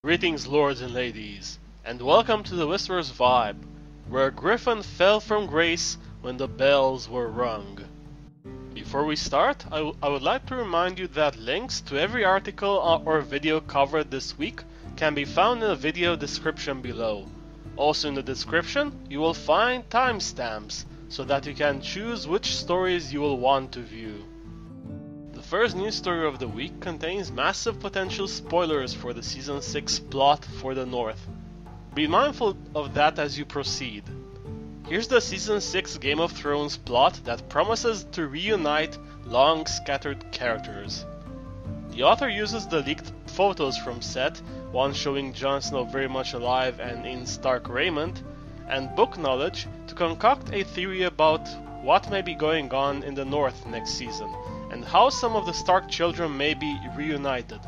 Greetings, lords and ladies, and welcome to the Westeros Vibe, where Griffin fell from grace when the bells were rung. Before we start, I would like to remind you that links to every article or video covered this week can be found in the video description below. Also in the description, you will find timestamps so that you can choose which stories you will want to view. The first news story of the week contains massive potential spoilers for the Season 6 plot for the North. Be mindful of that as you proceed. Here's the Season 6 Game of Thrones plot that promises to reunite long scattered characters. The author uses the leaked photos from set, one showing Jon Snow very much alive and in stark raiment, and book knowledge to concoct a theory about what may be going on in the North next season, and how some of the Stark children may be reunited.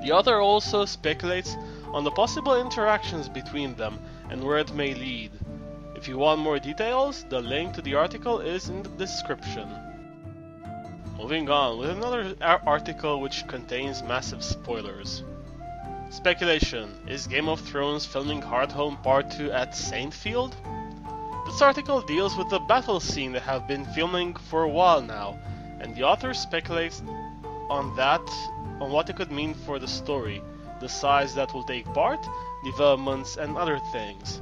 The author also speculates on the possible interactions between them and where it may lead. If you want more details, the link to the article is in the description. Moving on with another article which contains massive spoilers. Speculation: is Game of Thrones filming Hardhome Part 2 at Saintfield? This article deals with the battle scene they have been filming for a while now, and the author speculates on what it could mean for the story, the size that will take part, developments and other things.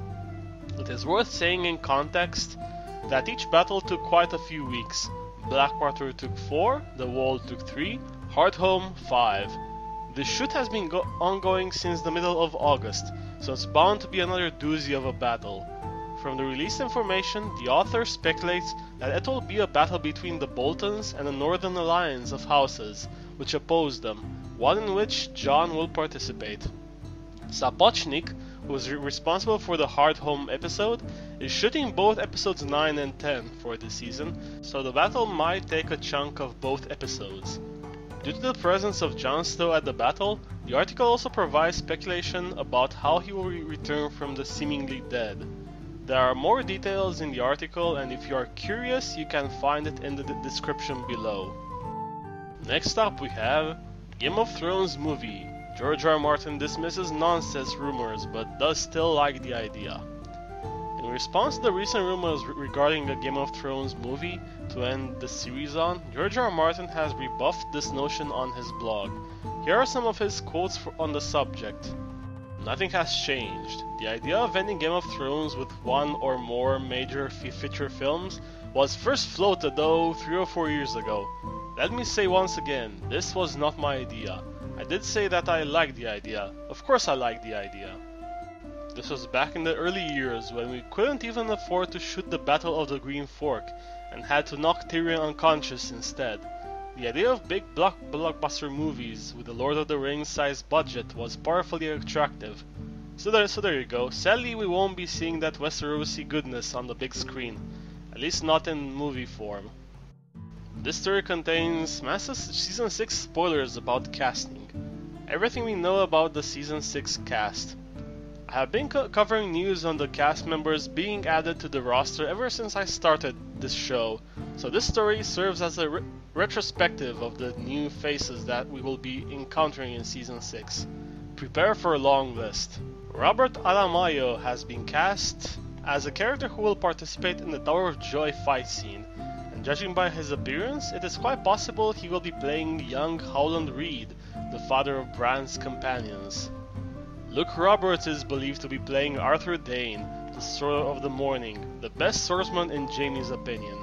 It is worth saying in context that each battle took quite a few weeks. Blackfyre took 4, The Wall took 3, Hardhome 5. The shoot has been ongoing since the middle of August, so it's bound to be another doozy of a battle. From the released information, the author speculates that it will be a battle between the Boltons and the Northern Alliance of houses, which oppose them, one in which Jon will participate. Sapochnik, who is responsible for the Hardhome episode, is shooting both episodes 9 and 10 for this season, so the battle might take a chunk of both episodes. Due to the presence of Jon Snow at the battle, the article also provides speculation about how he will return from the seemingly dead. There are more details in the article, and if you are curious, you can find it in the description below. Next up we have Game of Thrones movie. George R. Martin dismisses nonsense rumors, but does still like the idea. In response to the recent rumors regarding a Game of Thrones movie to end the series on, George R. Martin has rebuffed this notion on his blog. Here are some of his quotes on the subject. Nothing has changed. The idea of ending Game of Thrones with one or more major feature films was first floated though 3 or 4 years ago. Let me say once again, this was not my idea. I did say that I liked the idea. Of course I liked the idea. This was back in the early years when we couldn't even afford to shoot the Battle of the Green Fork and had to knock Tyrion unconscious instead. The idea of big blockbuster movies with a Lord of the Rings sized budget was powerfully attractive. So there you go. Sadly we won't be seeing that Westerosi goodness on the big screen, at least not in movie form. This story contains massive Season 6 spoilers about casting. Everything we know about the Season 6 cast. I have been covering news on the cast members being added to the roster ever since I started this show, so this story serves as a retrospective of the new faces that we will be encountering in Season 6. Prepare for a long list. Robert Alamayo has been cast as a character who will participate in the Tower of Joy fight scene, and judging by his appearance, it is quite possible he will be playing young Howland Reed, the father of Bran's companions. Luke Roberts is believed to be playing Arthur Dayne, the Sword of the Morning, the best swordsman in Jaime's opinion.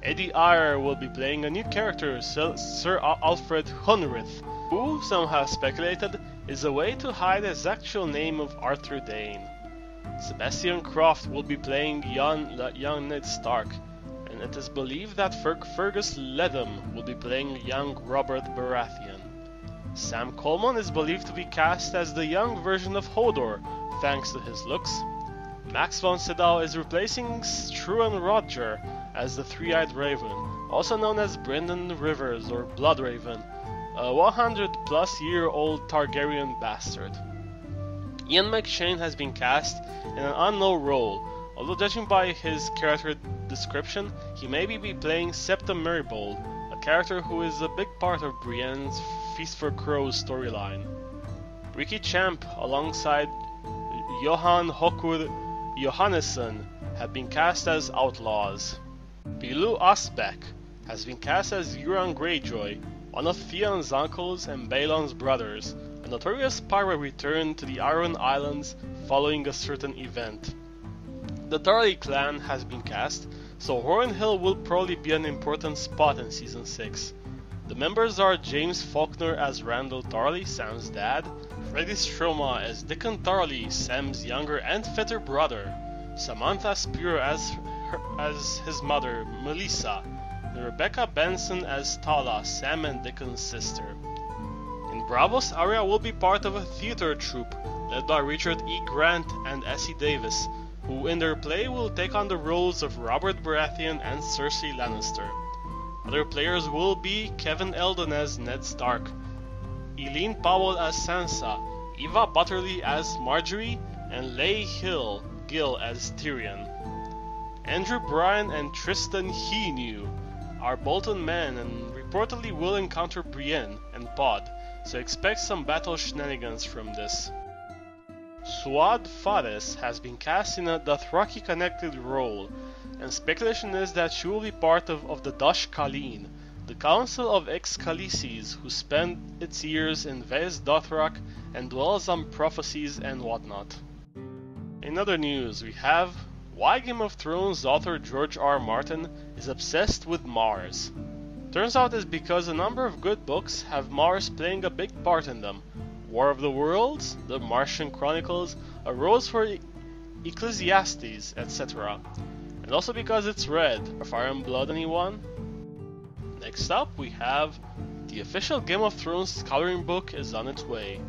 Eddie Eyre will be playing a new character, Sir Alfred Hunrith, who, some have speculated, is a way to hide his actual name of Arthur Dayne. Sebastian Croft will be playing young Ned Stark, and it is believed that Fergus Ledham will be playing young Robert Baratheon. Sam Coleman is believed to be cast as the young version of Hodor, thanks to his looks. Max von Sydow is replacing Struan Rodger as the Three-Eyed Raven, also known as Brendan Rivers or Bloodraven, a 100-plus-year-old Targaryen bastard. Ian McShane has been cast in an unknown role, although judging by his character description, he may be playing Septa Merrybold, a character who is a big part of Brienne's Feast for Crows storyline. Ricky Champ alongside Johan Hokur Johannesson have been cast as outlaws. Pilu Asbæk has been cast as Euron Greyjoy, one of Theon's uncles and Balon's brothers. A notorious pirate returned to the Iron Islands following a certain event. The Tarly clan has been cast, so Hornhill will probably be an important spot in Season 6. The members are James Faulkner as Randall Tarly, Sam's dad, Freddie Stroma as Dickon Tarly, Sam's younger and fitter brother, Samantha Spear as his mother, Melissa, and Rebecca Benson as Tala, Sam and Dickon's sister. In Bravos, Arya will be part of a theater troupe led by Richard E. Grant and Essie Davis, who in their play will take on the roles of Robert Baratheon and Cersei Lannister. Other players will be Kevin Eldon as Ned Stark, Eileen Powell as Sansa, Eva Butterly as Marjorie, and Leigh Gill as Tyrion. Andrew Bryan and Tristan Heenew are Bolton men and reportedly will encounter Brienne and Pod, so expect some battle shenanigans from this. Suad Fares has been cast in a Dothraki-connected role, and speculation is that she will be part of the Dosh Khaleen, the council of ex-Khaleesis who spend its years in Vez Dothrak and dwells on prophecies and whatnot. In other news, we have why Game of Thrones author George R. Martin is obsessed with Mars. Turns out it's because a number of good books have Mars playing a big part in them. War of the Worlds, The Martian Chronicles, A Rose for Ecclesiastes, etc. And also because it's red. Are Fire and Blood anyone? Next up we have the official Game of Thrones coloring book is on its way.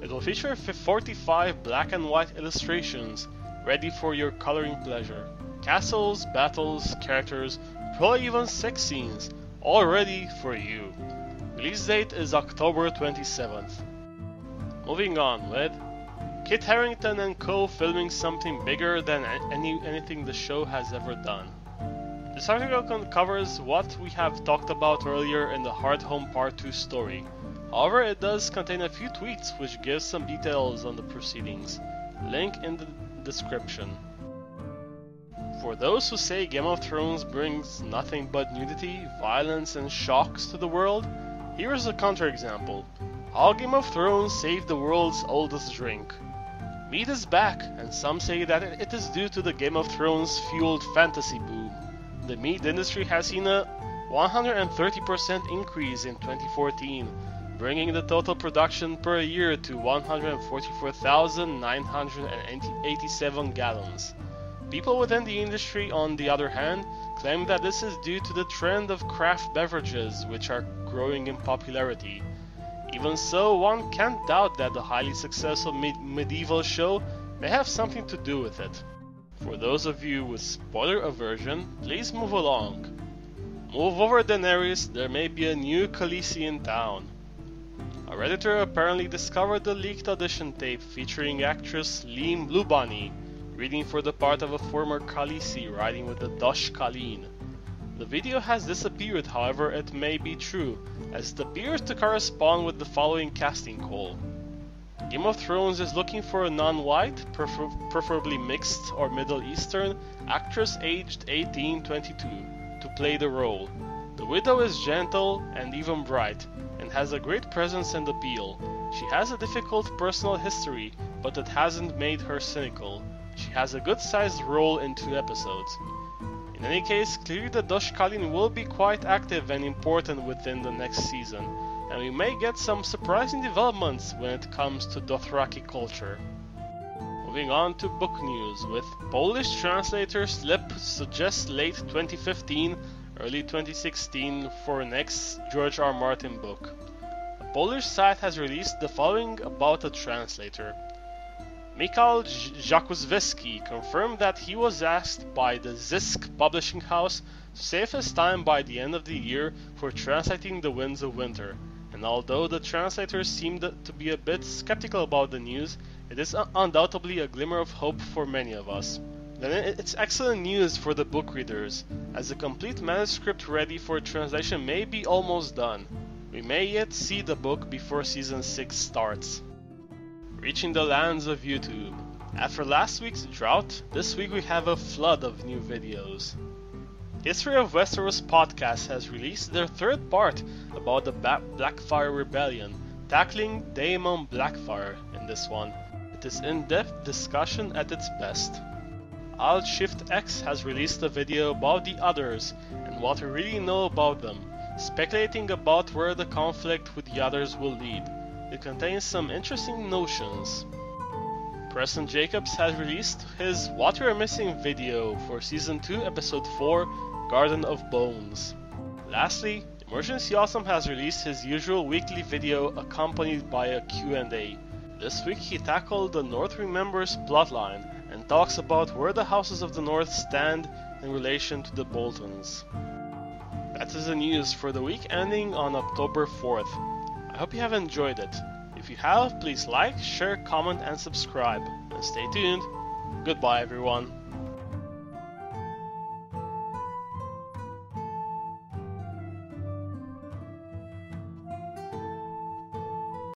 It will feature 45 black and white illustrations ready for your coloring pleasure. Castles, battles, characters, probably even sex scenes, all ready for you. Release date is October 27th. Moving on with Kit Harington and co filming something bigger than anything the show has ever done. This article covers what we have talked about earlier in the Hard Home Part 2 story. However, it does contain a few tweets which give some details on the proceedings. Link in the description. For those who say Game of Thrones brings nothing but nudity, violence and shocks to the world, here is a counterexample. How Game of Thrones saved the world's oldest drink. Mead is back, and some say that it is due to the Game of Thrones fueled fantasy boom. The mead industry has seen a 130% increase in 2014, bringing the total production per year to 144,987 gallons. People within the industry, on the other hand, claim that this is due to the trend of craft beverages, which are growing in popularity. Even so, one can't doubt that the highly successful medieval show may have something to do with it. For those of you with spoiler aversion, please move along. Move over Daenerys, there may be a new Khaleesi in town. A redditor apparently discovered the leaked audition tape featuring actress Liam Lubani reading for the part of a former Khaleesi riding with the Dosh Khaleen. The video has disappeared, however it may be true, as it appears to correspond with the following casting call. Game of Thrones is looking for a non-white, preferably mixed or Middle Eastern, actress aged 18-22 to play the role. The widow is gentle and even bright, and has a great presence and appeal. She has a difficult personal history, but it hasn't made her cynical. She has a good-sized role in 2 episodes. In any case, clearly the Dosh Khaleen will be quite active and important within the next season, and we may get some surprising developments when it comes to Dothraki culture. Moving on to book news, with Polish translator slip suggests late 2015, early 2016 for next George R. Martin book. A Polish site has released the following about a translator. Michał Jakuszewski confirmed that he was asked by the Zisk publishing house to save his time by the end of the year for translating The Winds of Winter, and although the translator seemed to be a bit skeptical about the news, it is undoubtedly a glimmer of hope for many of us. Then it's excellent news for the book readers, as the complete manuscript ready for translation may be almost done. We may yet see the book before Season 6 starts. reaching the lands of YouTube. After last week's drought, this week we have a flood of new videos. History of Westeros podcast has released their third part about the Blackfyre rebellion, tackling Daemon Blackfyre in this one. It is in-depth discussion at its best. Alt Shift X has released a video about the others and what we really know about them, speculating about where the conflict with the others will lead. It contains some interesting notions. Preston Jacobs has released his What We Are Missing video for Season 2 Episode 4, Garden of Bones. Lastly, Emergency Awesome has released his usual weekly video accompanied by a Q&A. This week he tackled the North Remembers plotline and talks about where the Houses of the North stand in relation to the Boltons. That is the news for the week ending on October 4th. I hope you have enjoyed it. If you have, please like, share, comment and subscribe. And stay tuned. Goodbye everyone.